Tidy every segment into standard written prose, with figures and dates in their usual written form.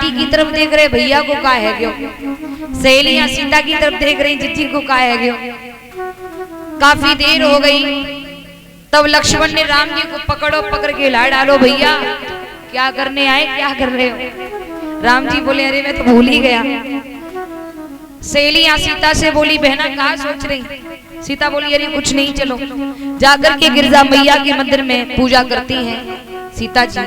जानकी की तरफ देख रहे, भैया को का है क्यों। सहेलियां सीता की तरफ देख रही, जीजी को का है क्यों। काफी देर हो गई, तब लक्ष्मण ने राम जी को पकड़ो, पकड़ के ला डालो, भैया क्या करने आए, क्या कर रहे हो। राम जी बोले अरे मैं तो भूल ही गया। सहेलियां सीता से बोली बहना कहाँ सोच रही। सीता बोली अरे कुछ नहीं, चलो जाकर के गिरजा मैया के मंदिर में पूजा करती हैं सीता जी,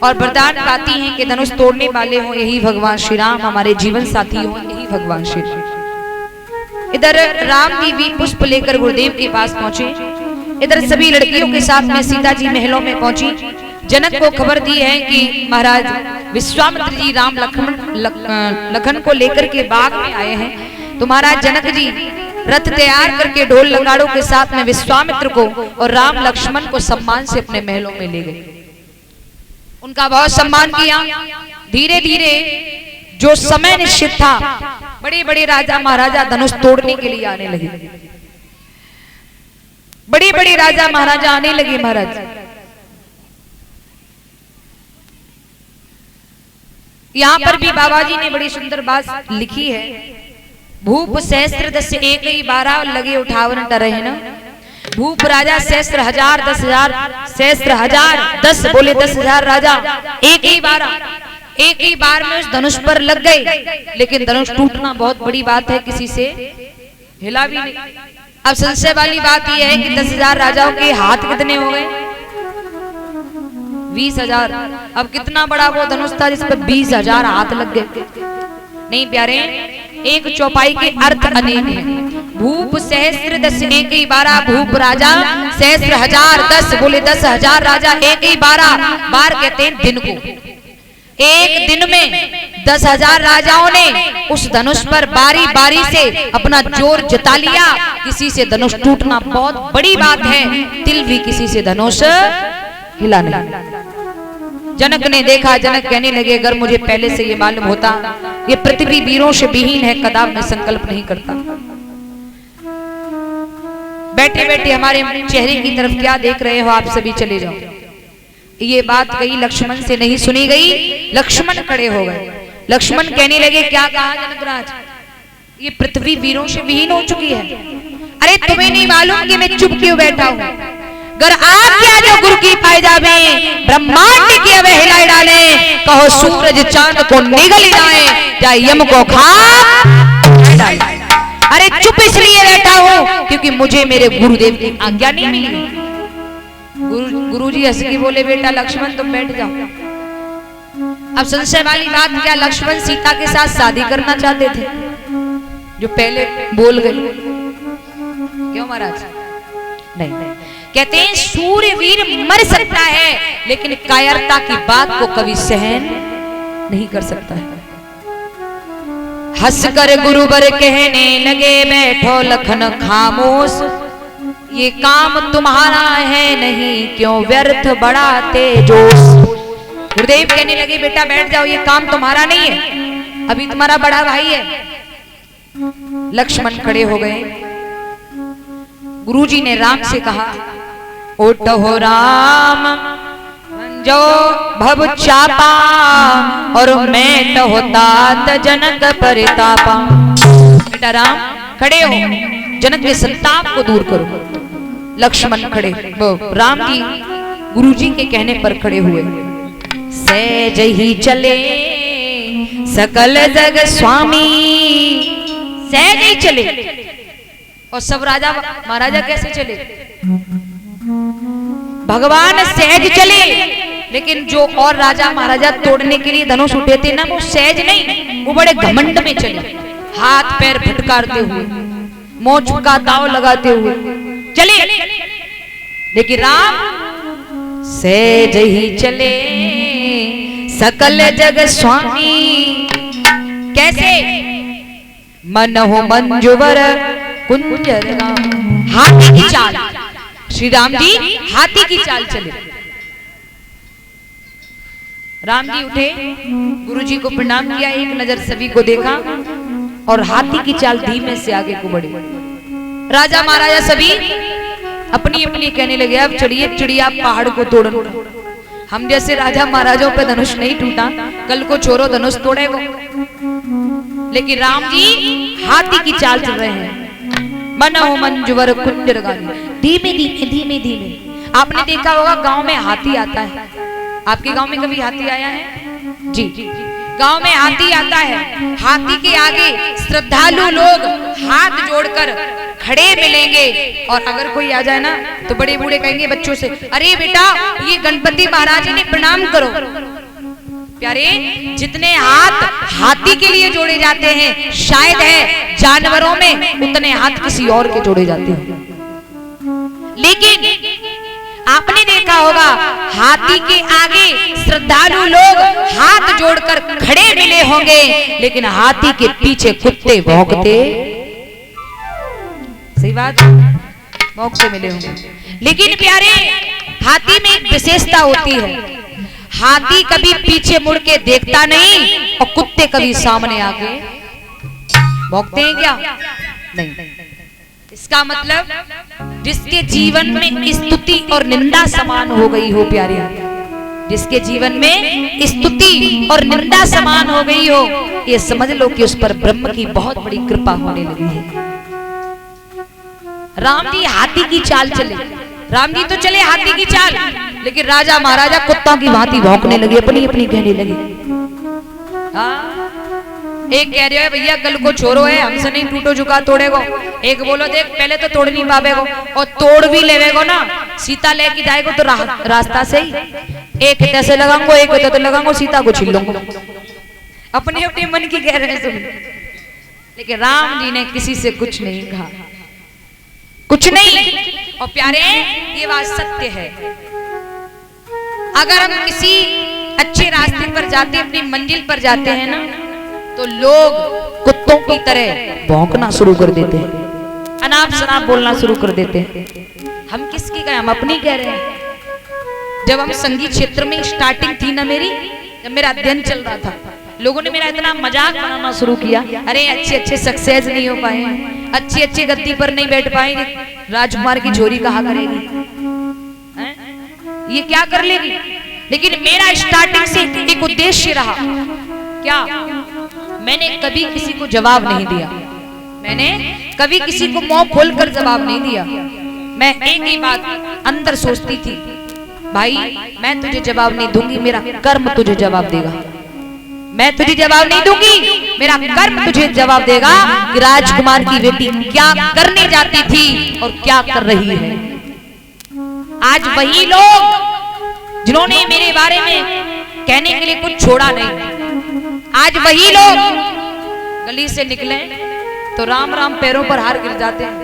और वरदान पाती हैं कि धनुष तोड़ने वाले हो यही भगवान श्री राम, हमारे जीवन साथी हो यही भगवान श्री राम। इधर राम जी भी पुष्प लेकर गुरुदेव के पास पहुंचे। इधर सभी लड़कियों के साथ में सीता जी महलों में पहुंची। जनक को खबर दी है कि महाराज विश्वामित्र जी राम लखन को लेकर के बाग में आए हैं। तो महाराज जनक जी रथ तैयार करके ढोल नगाड़ों के साथ में विश्वामित्र को और राम लक्ष्मण को सम्मान से अपने महलों में ले गए। उनका बहुत सम्मान किया। धीरे धीरे जो समय निश्चित था, बड़े बड़े राजा महाराजा धनुष तोड़ने के लिए आने लगे। बड़े बड़े राजा महाराजा आने लगे। महाराज यहाँ पर भी बाबा जी ने बड़ी सुंदर बात लिखी है। भूप सहस्त्र 10 एक ही 12 लगे 58 टरहे न। भूप राजा सहस्त्र हजार 10,000 सहस्त्र हजार 10 बोले 10,000 राजा एक ही 12 एक ही बार में उस धनुष पर लग गए। लेकिन धनुष टूटना बहुत बड़ी बात है, किसी से हिला भी नहीं। अब संशय वाली बात यह है कि 10,000 राजाओं के हाथ कितने हो गए, 20,000। अब कितना बड़ा वो धनुष था जिस पर 20,000 हाथ लग गए। नहीं प्यारे, एक चौपाई के अर्थ अनेक है। भूप सहस्त्र 10 एक ही 12 भूप राजा सहस्त्र हजार 10 बोले 10,000 राजा एक ही 12 बार कहते हैं दिन को। एक दिन में 10,000 राजाओं ने उस धनुष पर बारी बारी से अपना जोर जता लिया। किसी से धनुष टूटना बहुत बड़ी बात है, तिल भी किसी से धनुष हिला नहीं। जनक ने देखा, जनक कहने लगे अगर मुझे पहले से ये मालूम होता ये पृथ्वी वीरों से विहीन है, कदाप मैं संकल्प नहीं करता। बैठे बैठे हमारे चेहरे की तरफ क्या देख रहे हो आप सभी, चले जाओ। ये बात कही लक्ष्मण से नहीं सुनी गई। लक्ष्मण खड़े हो गए। लक्ष्मण कहने लगे क्या कहा जनकराज, ये पृथ्वी वीरों से विहीन हो चुकी है। अरे तुम्हें नहीं मालूम कि मैं चुप क्यों बैठा हूं। अगर आज्ञा जो गुरु की पाई जावे, ब्रह्मांड की अवहेला डाले, कहो सूरज चांद को निगल जाए, चाहे यम को खा डाले। अरे चुप इसलिए बैठा हूं क्योंकि मुझे मेरे गुरुदेव की आज्ञा नहीं मिली। गुरुजी हंस के बोले बेटा लक्ष्मण तुम बैठ जाओ। अब संशय वाली बात क्या, लक्ष्मण सीता के साथ शादी करना चाहते थे जो पहले बोल गए। क्यों महाराज? नहीं, कहते हैं सूर्यवीर मर सकता है लेकिन कायरता की बात को कभी सहन नहीं कर सकता है। हंसकर गुरुवर कहने लगे बैठो लखन खामोश, ये काम तुम्हारा है नहीं क्यों व्यर्थ बढ़ाते जोश। गुरुदेव कहने लगे बेटा बैठ जाओ, ये काम तुम्हारा नहीं है, अभी तुम्हारा बड़ा भाई है। लक्ष्मण खड़े हो गए। गुरुजी ने राम से कहा उठो राम जो भव चापा और मैं तो तात जनक परितापा। बेटा राम खड़े हो, जनक के संताप को दूर करो। लक्ष्मण खड़े, राम जी गुरुजी के कहने पर खड़े हुए। सहज ही चले सकल जग स्वामी, सहज ही चले। और सब राजा महाराजा कैसे चले? भगवान सहज चले, लेकिन जो और राजा महाराजा तोड़ने के लिए धनुष उठे थे ना, वो सहज नहीं, वो बड़े घमंड में चले, हाथ पैर फटकारते हुए, मोछ का दांव लगाते हुए चले। लेकिन राम सहज ही चले सकल जग स्वामी। कैसे? मन हो मंजुवर कुंजर राम। हाथी की चाल, श्री राम जी हाथी की चाल चले। राम जी उठे, गुरुजी को प्रणाम किया, एक नजर सभी को देखा और हाथी की चाल धीमे से आगे को बढ़े। राजा महाराजा सभी अपनी अपनी कहने लगे अब चढ़िए चिड़िया पहाड़ को तोड़ो, हम जैसे राजा महाराजाओं पे धनुष नहीं टूटा, कल को चोरों धनुष तोड़ेगा। लेकिन राम जी हाथी की चाल चल रहे हैं। बनो मंजुवर कुंजर गाली, धीमे धीमे धीमे धीमे। आपने देखा होगा गांव में हाथी आता है। आपके गांव में कभी हाथी आया है? जी, गांव में हाथी आता है। हाथी के आगे श्रद्धालु लोग हाथ जोड़कर खड़े मिलेंगे, और अगर कोई आ जाए ना तो बड़े बूढ़े कहेंगे बच्चों से, अरे बेटा ये गणपति महाराज जी ने प्रणाम करो। प्यारे, जितने हाथ हाथी के लिए जोड़े जाते हैं, शायद है जानवरों में उतने हाथ किसी और के जोड़े जाते हैं। लेकिन आपने देखा होगा हाथी के आगे श्रद्धालु लोग हाथ जोड़कर खड़े मिले होंगे, लेकिन हाथी के पीछे कुत्ते भौंकते, सही बात, भौंकते मिले होंगे। लेकिन प्यारे, हाथी में एक विशेषता होती है, हाथी कभी पीछे मुड़ के देखता नहीं और कुत्ते कभी सामने आके भौंकते हैं क्या? नहीं। इसका मतलब जिसके जीवन में स्तुति और निंदा समान हो गई हो, प्यारे, जिसके जीवन में स्तुति और निंदा समान हो गई हो, ये समझ लो कि उस पर ब्रह्म की बहुत बड़ी कृपा होने लगी है। राम जी हाथी की चाल चले, राम जी तो चले हाथी की चाल, लेकिन राजा महाराजा कुत्तों की भांति भौंकने लगे, अपनी अपनी कहने लगे। एक कह रहे हो भैया कल को छोरो है, हमसे नहीं टूटो झुका तोड़ेगो। एक बोलो देख पहले तो तोड़ नहीं पावेगो, और तोड़ भी लेवेगो ना, सीता लेके जाएगो तो रास्ता से ही एक ऐसे लगाऊंगो, एक तो लगाऊंगो, सीता को छीन लूंगा। अपने अपने मन की कह रहे हैं सुन। लेकिन राम जी ने किसी से कुछ नहीं कहा, कुछ नहीं। और प्यारे, ये बात सत्य है, अगर हम किसी अच्छे रास्ते पर जाते, अपनी मंजिल पर जाते हैं ना, तो लोग कुत्तों की तरह भौंकना शुरू कर देते हैं, अनाप शनाप बोलना शुरू कर देते हैं। हम किसकी कहें? हम अपनी कह रहे हैं। जब हम संगीत क्षेत्र में स्टार्टिंग थी ना मेरी, जब मेरा अध्ययन चल रहा था, लोगों ने मेरा इतना मजाक बनाना शुरू किया, अरे अच्छे अच्छे सक्सेस नहीं हो पाए, अच्छे अच्छे गद्दी पर नहीं बैठ पाए, राजकुमार की झोरी कहा करेगी, ये क्या कर लेगी। लेकिन मेरा स्टार्टिंग से एक उद्देश्य रहा, क्या? मैंने कभी किसी को जवाब नहीं दिया, मैंने कभी किसी को मुंह खोलकर जवाब नहीं दिया। मैं एक ही बात अंदर सोचती थी, भाई मैं तुझे जवाब नहीं दूंगी, मेरा कर्म तुझे जवाब देगा। मैं तुझे जवाब नहीं दूंगी, मेरा कर्म तुझे जवाब देगा कि राजकुमार की बेटी क्या करने जाती थी और क्या कर रही है। आज वही लोग जिन्होंने मेरे बारे में कहने के लिए कुछ छोड़ा नहीं, आज वही लोग गली से निकले तो राम राम पैरों पर हार गिर जाते हैं,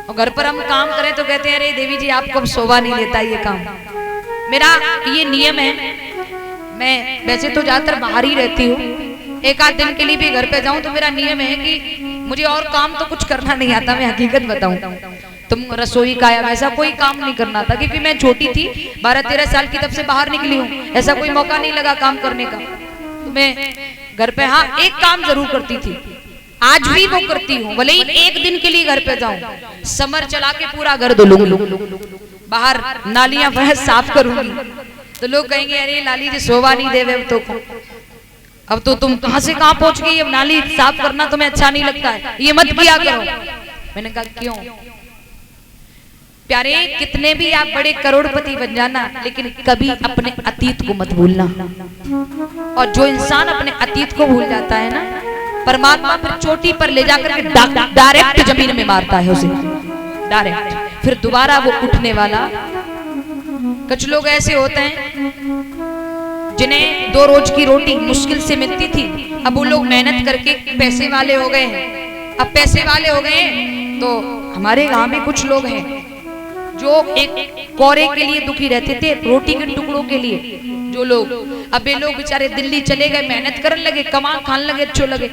और घर पर हम काम करें तो कहते हैं अरे देवी जी आपको अब शोभा नहीं देता ये काम। मेरा ये नियम है, मैं वैसे तो ज्यादातर बाहर ही रहती हूँ, एक आध दिन के लिए भी घर पे जाऊं तो मेरा नियम है कि मुझे और काम तो कुछ करना नहीं आता। मैं हकीकत बताऊं, तुम रसोई का या वैसा कोई काम नहीं करना था, क्योंकि मैं छोटी थी, 12-13 साल की, तब से बाहर निकली हूँ, ऐसा कोई मौका नहीं लगा काम करने का। तो मैं घर पे हाँ एक काम जरूर करती थी, आज भी वो करती हूँ, भले ही एक दिन के लिए घर पे जाऊं, समर चला के पूरा घर धुलूंगी, बाहर नालियां भैंस साफ करूंगी। तो लोग कहेंगे अरे लाली जी शोभा नहीं देवे अब तो तुम कहां से कहां पहुंच गई, अब नाली साफ करना तुम्हें अच्छा नहीं लगता है, ये मत किया करो। मैंने कहा क्यों? प्यारे, कितने भी आप बड़े करोड़पति बन जाना, लेकिन कभी अपने अतीत को मत भूलना। और जो इंसान अपने अतीत को भूल जाता है ना, परमात्मा फिर चोटी पर ले जाकर के डायरेक्ट जमीन में मारता है उसे, डायरेक्ट, फिर दोबारा वो उठने वाला। कुछ लोग ऐसे होते हैं जिन्हें 2 रोज की रोटी मुश्किल से मिलती थी, अब वो लोग मेहनत करके पैसे वाले हो गए हैं। अब पैसे वाले हो गए तो हमारे गांव में कुछ लोग हैं जो एक कौरे के लिए दुखी रहते थे, रोटी के टुकड़ों के लिए। जो लोग अब ये लोग बेचारे दिल्ली चले गए, मेहनत करने लगे, कमान खाने लगे, अच्छे लगे।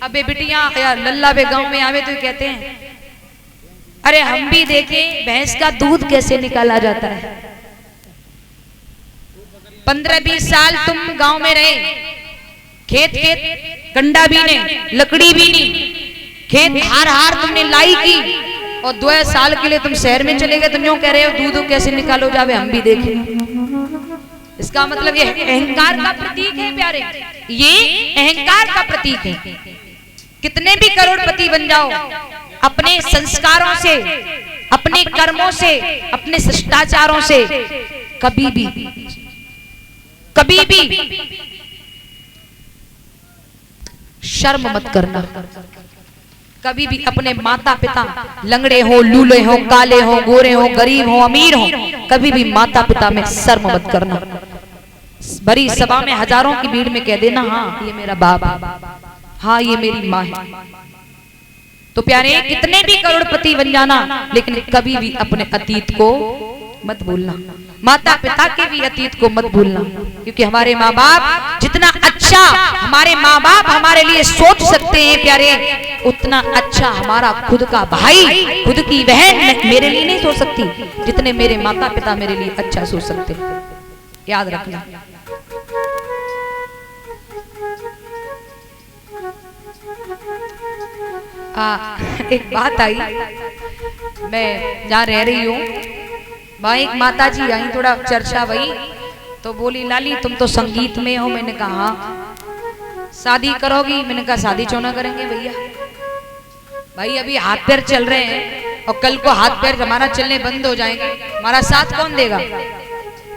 अब ये बिटिया या लल्ला बे गांव में आवे तो कहते हैं अरे हम भी देखें भैंस का दूध कैसे निकाला जाता है। 15-20 साल तुम गांव में रहे, खेत कंडा भी नहीं, लकड़ी भी नहीं, खेत हार तुमने लाई की, और 2 साल के लिए तुम शहर में चले गए, तुम यूं कह रहे हो दूध कैसे निकालो जावे, हम भी देखें। इसका मतलब ये अहंकार का प्रतीक है प्यारे, ये अहंकार का प्रतीक है। कितने भी करोड़पति बन जाओ, अपने संस्कारों से, अपने कर्मों से, अपने शिष्टाचारों से कभी भी शर्म मत करना। कभी भी अपने माता पिता, लंगड़े हो, लूले हो, काले हो, गोरे हो, गरीब हो, अमीर हो, कभी भी माता पिता में शर्म मत करना। बड़ी सभा में हजारों की भीड़ में कह देना, हाँ ये मेरा बाप है, हाँ ये मेरी माँ है। तो प्यारे कितने भी करोड़पति बन जाना, लेकिन कभी भी अपने अतीत को मत भूलना, माता पिता के भी अतीत को मत भूलना। क्योंकि हमारे माँ बाप जितना अच्छा हमारे माँ बाप हमारे लिए सोच सकते हैं प्यारे, उतना अच्छा हमारा खुद का भाई, खुद की बहन मेरे लिए नहीं सोच सकती जितने मेरे माता पिता मेरे लिए अच्छा सोच सकते। याद रखना। एक बात आई, मैं जहाँ रह रही हूँ वहाँ एक माता जी आई, थोड़ा चर्चा हुई तो बोली, लाली तुम तो संगीत में हो। मैंने कहा शादी करोगी? मैंने कहा शादी क्यों ना करेंगे भैया, भाई अभी हाथ पैर चल रहे हैं और कल को हाथ पैर हमारा चलने बंद हो जाएंगे, हमारा साथ कौन देगा?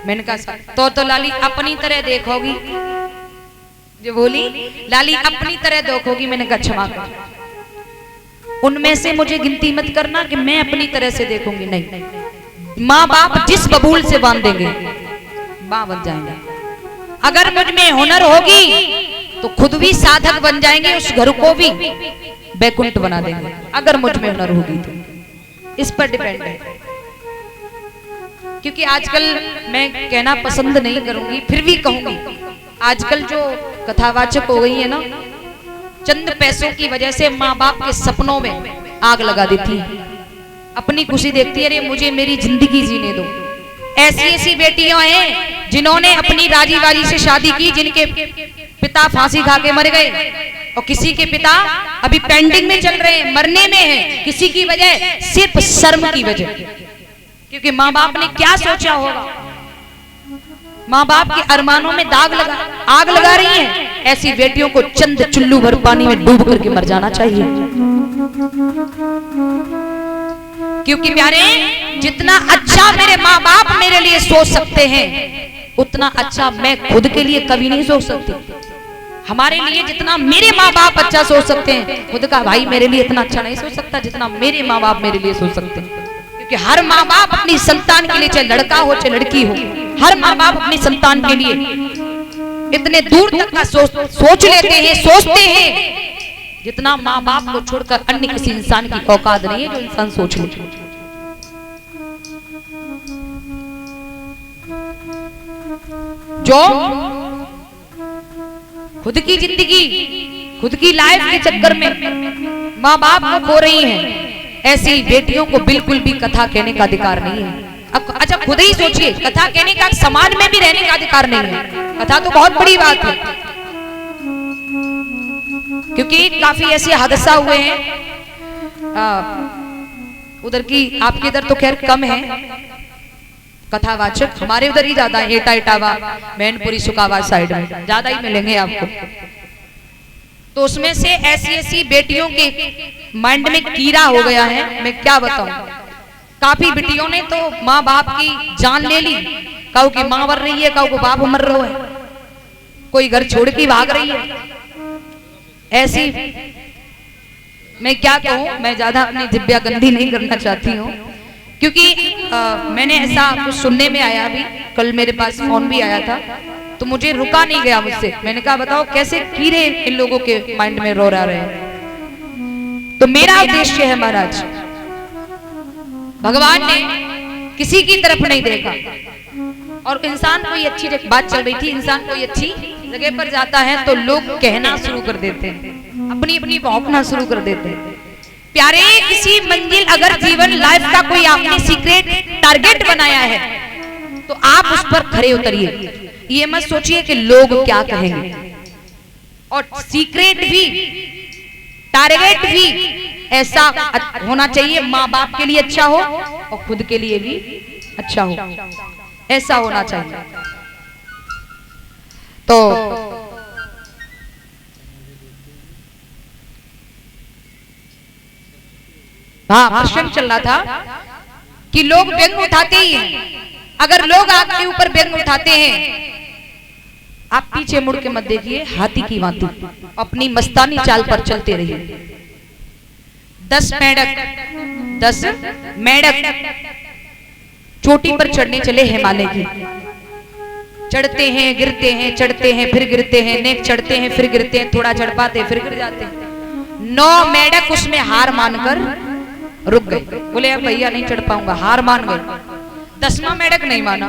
मैंने कहा तो लाली अपनी तरह देखोगी? जो बोली लाली अपनी तरह देखोगी। मैंने कहा क्षमा कर, उनमें से मुझे गिनती मत करना कि मैं अपनी तरह से देखूंगी, नहीं। माँ बाप जिस बबूल से बांधेंगे माँ बन जाएंगे। अगर मुझ में हुनर होगी तो खुद भी साधक बन जाएंगे, उस घर को भी बैकुंठ बना देंगे। अगर मुझ में हुनर होगी तो इस पर डिपेंड है। क्योंकि आजकल मैं कहना पसंद नहीं करूंगी, फिर भी कहूंगी, आजकल जो कथावाचक हो गई है ना, चंद पैसों की वजह से माँ बाप के सपनों में आग लगा देती है, अपनी खुशी देखती है, अरे मुझे मेरी जिंदगी जीने दो। ऐसी बेटियां हैं जिन्होंने अपनी राजी बाजी से शादी की, जिनके पिता फांसी खा के मर गए और किसी के पिता अभी पेंडिंग में चल रहे हैं, मरने में है। किसी की वजह सिर्फ शर्म की वजह, क्योंकि माँ बाप ने क्या सोचा होगा, माँ बाप के अरमानों में आग लगा रही हैं। ऐसी बेटियों को चंद चुल्लू भर पानी में डूब करके मर जाना चाहिए। क्योंकि प्यारे जितना अच्छा मेरे माँ बाप मेरे लिए सोच सकते हैं, उतना अच्छा मैं खुद के लिए कभी नहीं सोच सकती। हमारे लिए जितना मेरे माँ बाप अच्छा सोच सकते हैं, खुद का भाई मेरे लिए इतना अच्छा नहीं सोच सकता जितना मेरे माँ बाप मेरे लिए सोच सकते हैं। क्योंकि हर माँ बाप अपनी संतान के लिए, चाहे लड़का हो चाहे लड़की हो, हर माँ बाप अपनी संतान के लिए इतने दूर तक का सोच लेते हैं, सोचते हैं, जितना माँ बाप को छोड़कर अन्य किसी इंसान की औकात नहीं है जो इंसान सोच ले। जो खुद की जिंदगी, खुद की लाइफ के चक्कर में माँ बाप को खो रही हैं, ऐसी बेटियों को बिल्कुल भी कथा कहने का अधिकार नहीं है। अच्छा खुद ही सोचिए, कथा कहने का समाज में भी रहने का अधिकार नहीं है। कथा तो बहुत बड़ी बात है, क्योंकि काफी ऐसे हादसा हुए हैं, उधर की आपके इधर तो खैर कम है कथावाचक, हमारे उधर ही ज्यादा है, एटा इटावा मैनपुरी सुकावाज साइड में ज्यादा ही मिलेंगे आपको। तो उसमें से ऐसी बेटियों के माइंड में कीड़ा हो गया है, मैं क्या बताऊं। काफी बेटियों ने तो माँ बाप की जान ले ली, कहू की माँ मर रही है, कहू को बाप मर रहा है, कोई घर छोड़ के भाग रही है। ऐसी मैं क्या कहूँ, मैं ज्यादा अपनी दिव्या गंदी नहीं करना चाहती हूँ, क्योंकि मैंने ऐसा कुछ सुनने में आया, अभी कल मेरे पास फोन भी आया था, तो मुझे रुका नहीं गया मुझसे। मैंने कहा बताओ कैसे कीड़े इन लोगों के माइंड में रो रहे हैं। तो मेरा उद्देश्य है महाराज, भगवान ने किसी की तरफ नहीं देखा, और इंसान कोई अच्छी बात चल रही थी, इंसान कोई अच्छी जगह पर जाता है तो लोग कहना शुरू कर देते हैं, अपनी अपनी भौंकना शुरू कर देते हैं। प्यारे किसी मंजिल, अगर जीवन लाइफ का कोई आपने सीक्रेट टारगेट बनाया है तो आप उस पर खरे उतरिए। ये मत सोचिए कि लोग क्या कहेंगे, और सीक्रेट भी टारगेट भी ऐसा होना चाहिए, माँ बाप के लिए अच्छा हो और खुद के लिए भी अच्छा हो, ऐसा होना चाहिए। तो हाँ, प्रश्न चल रहा था कि लोग व्यंग उठाते ही हैं। अगर लोग आपके ऊपर व्यंग उठाते हैं, आप पीछे मुड़ के मत देखिए, हाथी की भांति अपनी मस्तानी चाल पर चलते रहिए। 10 मेंढक चोटी पर चढ़ने चले हिमालय की। चढ़ते हैं, गिरते हैं, चढ़ते हैं, फिर गिरते हैं, नेक चढ़ते हैं, फिर गिरते हैं, थोड़ा चढ़ पाते फिर गिर जाते हैं। 9 मेंढक उसमें हार मानकर रुक गए, बोले अब भैया नहीं चढ़ पाऊंगा, हार मान गए। 10वां मेंढक नहीं माना,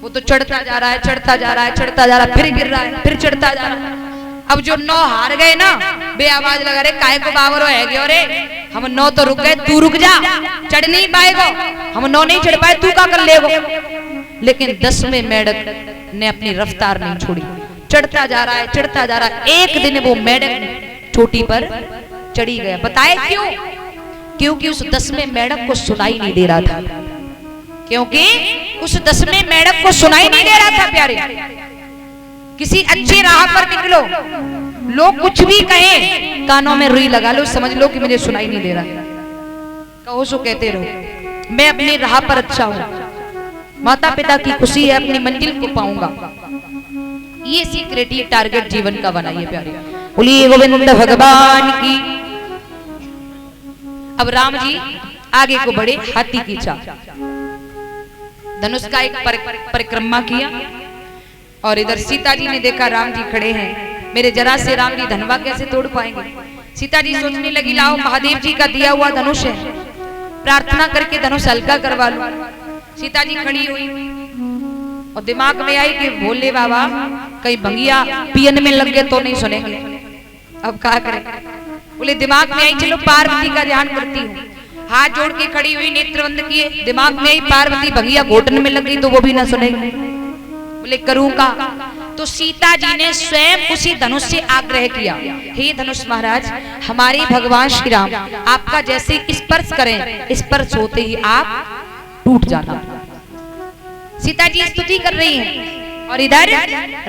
वो तो चढ़ता जा रहा है, चढ़ता जा रहा है, चढ़ता जा रहा है, फिर गिर रहा है, फिर चढ़ता जा रहा है। अब जो 9 हार गए ना, बे आवाज लगा रहे काहे को बावरो है गयो रे, हम 9 तो रुक गए, तू रुक जा, चढ़ नहीं पाएगा, हम 9 नहीं चढ़ पाए, तू क्या कर लेगो। लेकिन 10वें मेंढक ने अपनी रफ्तार नहीं छोड़ी, चढ़ता जा रहा है, चढ़ता जा रहा है। एक दिन वो मेंढक चोटी पर चढ़ी गया। बताए क्यों? क्योंकि उस 10वें मेंढक को सुनाई नहीं दे रहा था, क्योंकि उस 10वें मेंढक को सुनाई नहीं दे रहा था। प्यारे, किसी अच्छी राह पर निकलो, लोग कुछ भी कहें, कानों में रुई लगा लो, समझ लो कि मुझे सुनाई नहीं दे रहा। कहो सो कहते रहो, मैं अपनी राह पर अच्छा हूं, माता पिता की खुशी है, अपनी मंजिल को पाऊंगा। ये सीक्रेट, ये टारगेट जीवन का बनाइए प्यारे। बोलिए गोविंद भगवान की। अब राम जी आगे को बढ़े, हाथी की चाल, धनुष का एक परिक्रमा किया। और इधर सीता जी ने देखा राम जी खड़े हैं, मेरे जरा से राम जी धनवा कैसे तोड़ पाएंगे। सीता जी सोचने लगी, लाओ महादेव जी का दिया हुआ धनुष है, प्रार्थना करके धनुष हल्का करवा लो। सीता जी खड़ी हुई और दिमाग में आई कि भोले बाबा कहीं भंगिया पियन में लग गए तो नहीं सुनेंगे, अब क्या करें। बोले दिमाग में आई, चलो पार्वती का ध्यान करती हूँ। हाथ जोड़ के खड़ी हुई, नेत्र बंद किए, दिमाग में आई पार्वती भंगिया घोटन में लग गई तो वो भी ना सुनेंगे। बोले करूंगा। तो सीता जी ने स्वयं उसी धनुष से आग्रह किया, हे धनुष महाराज, हमारे भगवान श्री राम आपका जैसे स्पर्श करें, स्पर्श होते ही आप टूट जाना। सीता जी स्तुति कर रही हैं और इधर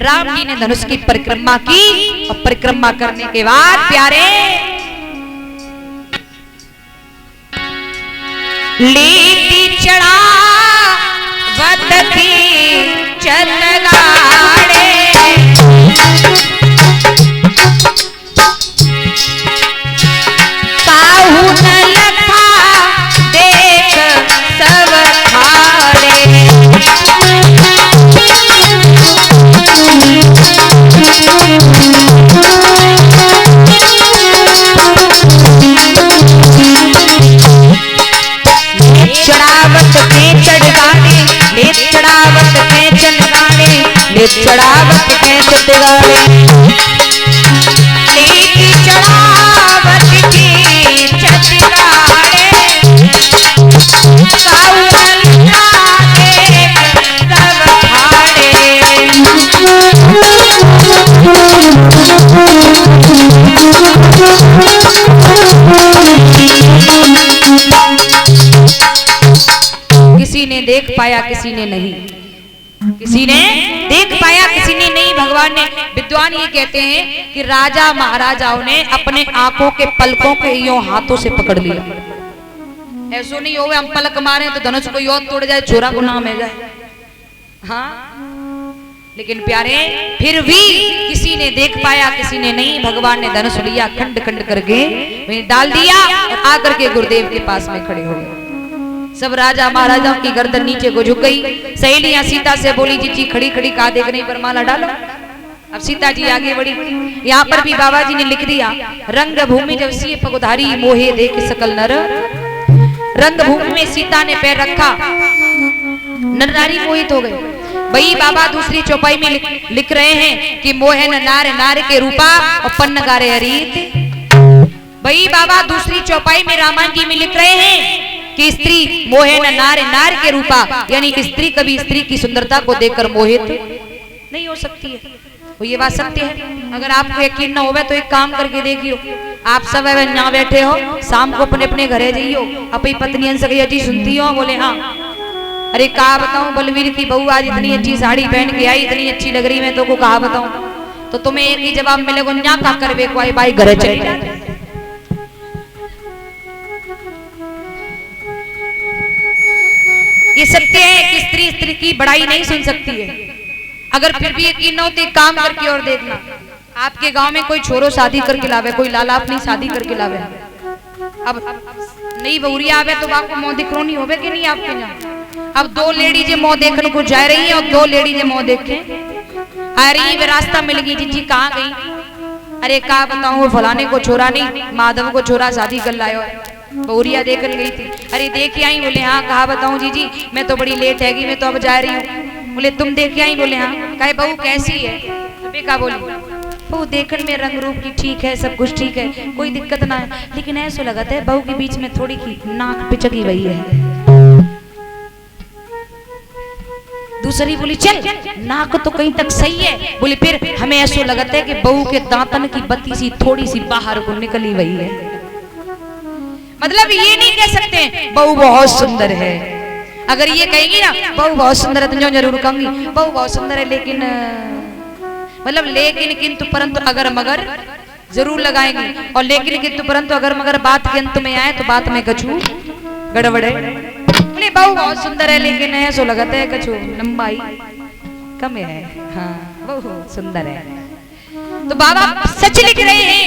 राम जी ने धनुष की परिक्रमा की। और परिक्रमा करने के बाद प्यारे लेती चढ़ा वत की चल गाड़े, काहू न लखा देख सब खाड़े। चढ़ावत पे चढ़ गाड़े, ले चढ़ावत पे चल गाड़े, ले चढ़ावत पे चढ़ गाड़े, ले चढ़ावत की चढ़ गाड़े, काऊ ललका देख सब खाड़े। किसी ने देख पाया, किसी ने नहीं, किसी ने देख पाया, किसी ने नहीं। भगवान ने, विद्वान ये कहते हैं कि राजा महाराजाओं ने अपने आंखों के पलकों के यूं हाथों से पकड़ लिया। ऐसो नहीं हो हम पलक मारे तो धनुष को यों तोड़ जाए, छोरा को नाम है जाए। हाँ, लेकिन प्यारे फिर भी किसी ने देख पाया, किसी ने नहीं। भगवान ने धनुष लिया, खंड खंड करके डाल दिया और आकर के गुरुदेव के पास में खड़े हो गए। सब राजा महाराजाओं की गर्दन नीचे को झुक गई। सहेलियां सीता से बोली, जी खड़ी खड़ी कहा देख रही, पर माला डालो। अब सीता जी आगे बढ़ी। यहाँ पर भी बाबा जी ने लिख दिया, रंग भूमि जब सी पगुधारी मोहे देख सकल नर। रंग भूमि में सीता ने पैर रखा, नर नारी मोहित हो गए। वही बाबा दूसरी चौपाई में लिख रहे हैं कि मोहन नार नार के रूपा और पन्न गारे हरीत। वही बाबा दूसरी चौपाई में रामायण जी में लिख रहे हैं कि स्त्री मोहन नार नार के रूपा, यानी स्त्री कभी स्त्री की सुंदरता को देखकर मोहित नहीं हो सकती है। वो ये बात सत्य है। अगर आपको यकीन न होवे तो एक काम करके देखियो, आप सब यहाँ बैठे हो, शाम को अपने अपने घरे जाइयो, अपनी पत्नियन से कही अच्छी सुनती हो? बोले हाँ। अरे कहा बताऊं, बलवीर की बहू आज इतनी अच्छी साड़ी पहन के आई, इतनी अच्छी लग रही, मैं तो को कहा बताऊं? तो तुम्हें एक ही जवाब मिलेगा, न्या का करवे को आई भाई घरे चले जाए। ये सत्य है कि स्त्री स्त्री की बड़ाई नहीं सुन सकती है। अगर फिर भी यकीन हो तो एक काम करके और देखना, आपके गांव में कोई छोरो शादी करके लावे, कोई लाला अपनी शादी करके लावे, अब नई बहुरिया आवे तो आपको मुंह दिखरो नहीं होवे कि नहीं आपके यहाँ? अब दो लेडीज मुंह देखने को जा रही है और दो लेडीज मुंह देखे आ रही है, रास्ता मिल गई, जी कहाँ गई? अरे कहा बताऊं, वो फलाने को छोरा नहीं, माधव को छोरा शादी कर लायो, बहुरिया देखने गई थी। अरे देख आई? बोले हाँ। कहा बताऊं जी मैं तो बड़ी लेट हैगी, मैं तो अब जा रही हूँ। बोले तुम देख आई? बोले हाँ। कहे बहू कैसी है? बेका बोली बहू देखने में रंग रूप की ठीक है, सब कुछ ठीक है, कोई दिक्कत ना है, लेकिन ऐसा लगता है बहू के बीच में थोड़ी की नाक पिचकी हुई है। दूसरी बोली चल नाक तो कहीं तक सही है। बोली फिर हमें ऐसा लगता है कि बहू के दांतन की बत्ती सी थोड़ी सी बाहर को निकली हुई है। मतलब ये नहीं कह सकते बहू बहुत सुंदर है। अगर ये कहेगी ना बहू बहुत सुंदर है तो जो जरूर कहूंगी बहू बहुत सुंदर है, लेकिन मतलब लेकिन किंतु परंतु अगर मगर जरूर लगाएंगी, और लेकिन किंतु परंतु अगर मगर बात के अंत में आए तो बात में कछु गड़बड़े। बोले बहू बहुत सुंदर है लेकिन ऐसा लगता है कछु लंबाई कम है। हाँ बहू सुंदर है। तो बाबा सच लिख रहे हैं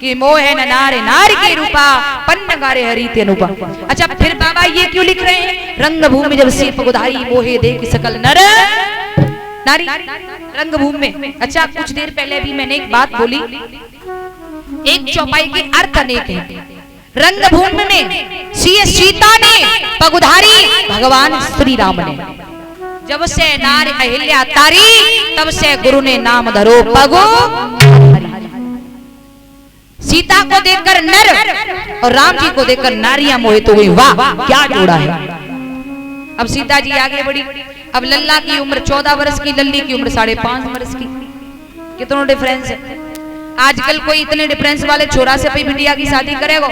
कि मोह है न नारे नारी के रूपा पन्न गारे हरित अनुपा। अच्छा फिर बाबा ये क्यों लिख रहे हैं? रंगभूमि जब सी पगुधाई मोहे देख सकल नर नारी। रंगभूमि में अच्छा कुछ देर पहले भी मैंने एक बात बोली, एक चौपाई के अर्थ अनेक है। रंगभूमि में सीता ने पगुधारी भगवान श्री राम ने, जब से नारी अहिल्या तारी तब से गुरु ने नाम धरो पगु। सीता को देखकर नर और राम जी को देखकर नारियां मोहित हो गई। वाह क्या जोड़ा है। अब सीता जी आगे बढ़ी, अब लल्ला की उम्र 14 वर्ष की, लल्ली की उम्र 5.5 वर्ष की। कितना डिफरेंस है। आजकल कोई इतने डिफरेंस वाले छोरा से कोई बिटिया की शादी करेगा?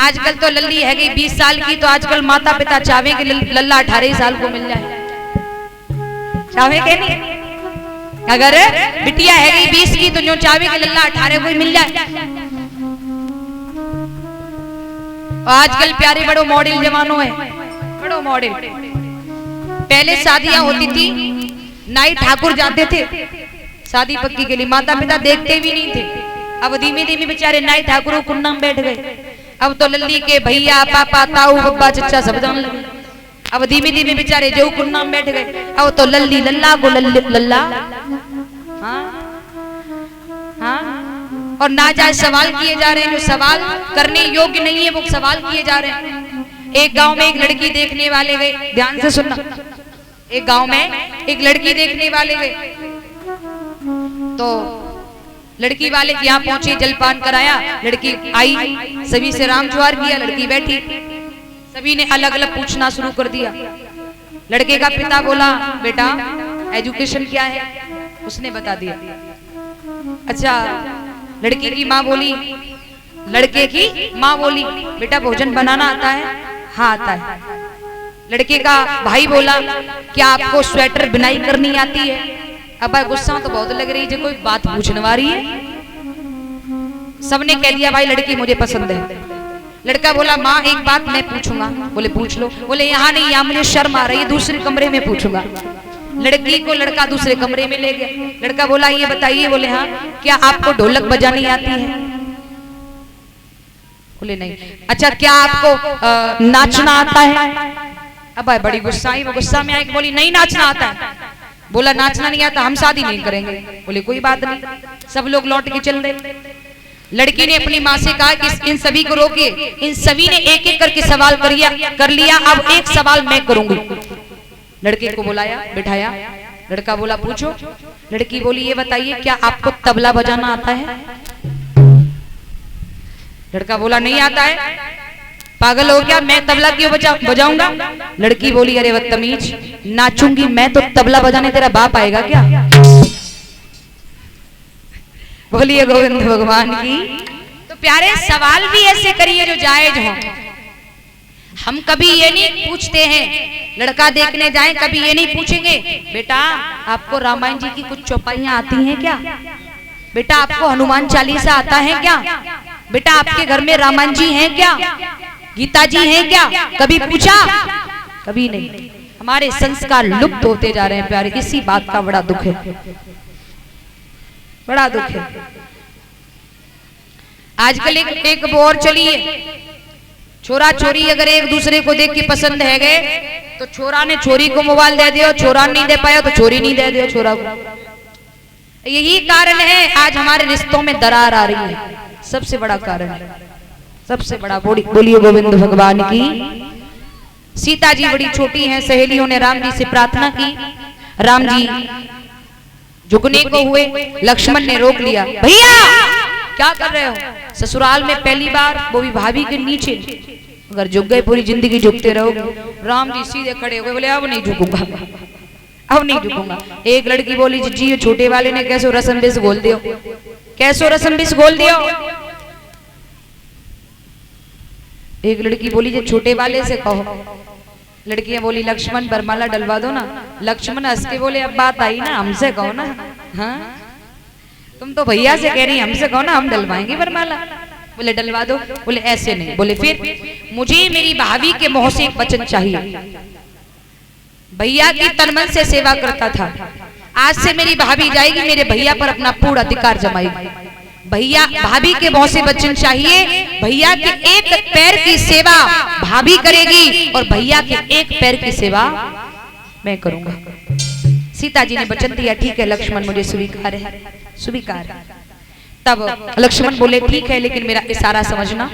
आजकल तो लल्ली है गई 20 साल की, तो आजकल माता पिता चाहे कि लल्ला 18 साल को मिल जाए, चाहे कि नहीं? अगर बिटिया है गई 20 की तो जो चाहे कि लल्ला 18 को ही मिल जाए। और आजकल प्यारे बड़ो मॉडल जमानो है, बड़ो मॉडल। पहले शादियां होती थी, नाई ठाकुर जाते थे शादी पक्की के लिए, माता पिता देखते भी नहीं थे। अब धीमे धीमे बेचारे नाई ठाकुर कुन्ना में बैठ गए। अब तो लल्ली के भैया पापा ताऊ बब्बा चचा सब जान लगे। अब धीमे धीमे बेचारे जो कुन्ना में बैठ गए। अब तो लल्ली लल्ला को लल्ला। हाँ हाँ। और नाजायज सवाल किए जा रहे हैं, जो सवाल करने योग्य नहीं है वो सवाल किए जा रहे हैं। एक गांव में एक लड़की देखने वाले गए, ध्यान से सुनना। एक गांव में एक लड़की देखने वाले गए, तो लड़की वाले के यहाँ पहुंचे, जलपान कराया, लड़की आई, सभी से राम जुआर किया, लड़की बैठी, सभी ने अलग अलग पूछना शुरू कर दिया। लड़के का पिता बोला बेटा एजुकेशन क्या है? उसने बता दिया। अच्छा लड़की की माँ बोली, लड़के की माँ बोली बेटा भोजन बनाना आता है? हाँ आता है। लड़के का भाई बोला क्या आपको स्वेटर बुनाई करनी आती है? अब गुस्सा तो बहुत लग रही है, कोई बात पूछने वाली है। सबने कह दिया भाई लड़की मुझे पसंद है। लड़का बोला माँ एक बात मैं पूछूंगा। बोले पूछ लो। बोले यहाँ नहीं, यहाँ मुझे शर्म आ रही है, दूसरे कमरे में पूछूंगा। लड़की को लड़का दूसरे कमरे में ले गया। लड़का बोला ये बताइए। बोले हाँ। क्या आपको ढोलक बजानी आती है? बोले नहीं। अच्छा क्या आपको नाचना आता है? अब बड़ी गुस्सा आई, वो गुस्सा में आई, बोली नहीं नाचना आता है। बोला नाचना नहीं आता हम शादी नहीं करेंगे। बोले कोई बात नहीं। सब लोग लौट के चल रहे। लड़की ने अपनी माँ से कहा कि इन सभी को रोकिए। इन सभी ने एक एक करके सवाल कर लिया। अब एक सवाल मैं करूंगी। लड़के को बुलाया, बिठाया। लड़का बोला पूछो। लड़की बोली ये बताइए क्या आपको तबला बजाना आता है? लड़का बोला नहीं आता है। पागल हो क्या, मैं तबला क्यों बजाऊंगा? लड़की बोली अरे बदतमीज, नाचूंगी मैं तो तबला बजाने तेरा बाप आएगा क्या? बोलिए गोविंद भगवान की प्यारे सवाल भी ऐसे करिए जो जायज हो। हम कभी ये नहीं पूछते हैं, लड़का देखने जाएं कभी ये नहीं पूछेंगे बेटा आपको रामायण जी की कुछ चौपाइयां आती हैं क्या, बेटा आपको हनुमान चालीसा आता है क्या, बेटा आपके घर में रामायण जी हैं क्या, गीता जी हैं क्या, कभी पूछा? कभी नहीं। हमारे संस्कार लुप्त होते जा रहे हैं प्यारे, इसी बात का बड़ा दुख है, बड़ा दुख है। आजकल एक और चली है, छोरा छोरी अगर एक दूसरे को देख के पसंद है गए तो छोरा ने छोरी को मोबाइल दे दिया, छोरा नहीं दे पाया तो छोरी नहीं दे दिया छोरा को। यही कारण है आज हमारे रिश्तों में दरार आ रही है, सबसे बड़ा कारण है, सबसे बड़ा। बोलिए गोविंद भगवान की। सीता जी बड़ी छोटी हैं, सहेलियों ने राम जी से प्रार्थना की, राम जी झुकने को हुए, लक्ष्मण ने रोक लिया। भैया क्या कर रहे हो? ससुराल में पहली बार, वो भी भाभी के नीचे। अगर झुक गए पूरी जिंदगी झुकते रहोगे। राम जी सीधे खड़े हो गए, बोले अब नहीं झुकूंगा, अब नहीं झुकूंगा। एक लड़की बोली जी ये छोटे वाले ने कैसो रसम बिस बोल दियो, कैसो रसम बिस बोल दियो। एक लड़की बोली जो छोटे वाले से कहो। लड़कियां बोली लक्ष्मण बरमाला डलवा दो ना। लक्ष्मण हंस के बोले अब बात आई ना, हमसे कहो ना। हाँ तुम तो भैया से कह रही, हमसे कहो ना, हम डलवाएंगे बरमाला। बोले डलवा दो। बोले ऐसे नहीं। बोले फिर? मुझे मेरी भाभी के मुंह से एक वचन चाहिए। भैया की तनमन से सेवा करता था, आज से मेरी भाभी जाएगी मेरे भैया पर अपना पूर्ण अधिकार जमाएगी। भैया भाभी के मुंह से वचन चाहिए, भैया के एक पैर की सेवा भाभी करेगी और भैया के एक पैर की सेवा मैं करूंगा। सीता जी ने वचन दिया, ठीक है लक्ष्मण मुझे स्वीकार है, स्वीकार। तब लक्ष्मण बोले ठीक है लेकिन मेरा इशारा समझना।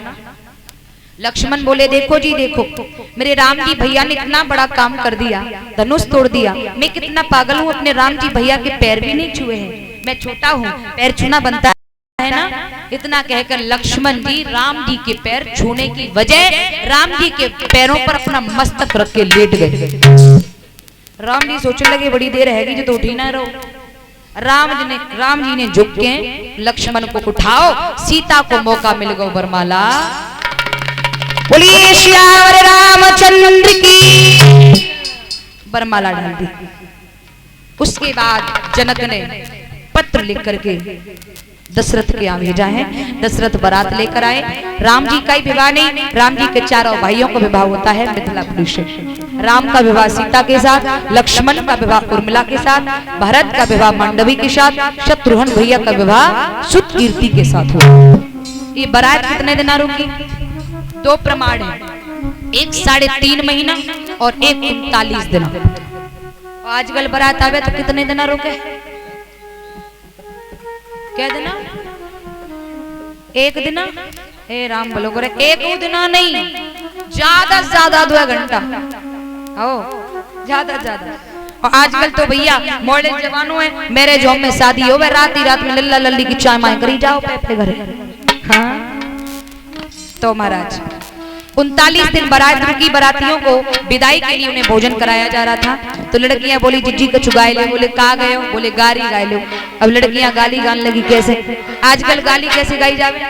लक्ष्मण बोले देखो जी देखो, मेरे राम जी भैया ने इतना बड़ा काम कर दिया, धनुष तोड़ दिया, मैं कितना पागल हूँ, अपने राम जी भैया के पैर भी नहीं छुए हैं, मैं छोटा हूँ, पैर छूना बनता है ना। इतना कहकर लक्ष्मण जी राम जी के पैर छूने की वजह राम जी के पैरों पर अपना मस्तक रख के लेट गए। राम जी सोचने लगे बड़ी देर रहेगी जो तो उठी ना रहो। राम जी ने झुक के लक्ष्मण को उठाओ, सीता को मौका मिल गया वरमाला। बोलिए श्याम रामचंद्र की। वरमाला डाल दी। उसके बाद जनक ने पत्र लिख करके दशरथ के यहाँ भेजा है। दशरथ बारात लेकर आए। राम जी का ही विवाह नहीं, राम जी के चारों भाइयों का विवाह होता है मिथिलापुर से। राम का विवाह सीता के साथ, लक्ष्मण का विवाह उर्मिला के साथ, भरत का विवाह मांडवी के साथ, शत्रुघ्न भैया का विवाह सुतकीर्ति के साथ हुआ। ये बारात कितने दिन रुकी? दो प्रमाण है, एक 3.5 महीना और एक 39 दिन। आजकल बारात आवे तो कितने दिन रुके? क्या दिना? एक दिना? ए राम बोलो करे एक दिना नहीं, ज्यादा से ज्यादा 2 घंटा, ओ ज्यादा ज्यादा। और आजकल तो भैया मॉडर्न जवानों है, मेरे जॉब में शादी हो गए, रात ही रात में लल्ला लल्ली की चाय माय करी जाओ पे घरे। हाँ तो महाराज 39 दिन बारात रुकी। बारातियों को विदाई के लिए उन्हें भोजन कराया जा रहा था। तो लड़कियां बोली जिज्जी को चुगाए ले। बोले कहा गए हो? बोले गारी गाय लो। अब लड़कियां गाली गाने लगी। कैसे? आजकल गाली कैसे गाई जावे?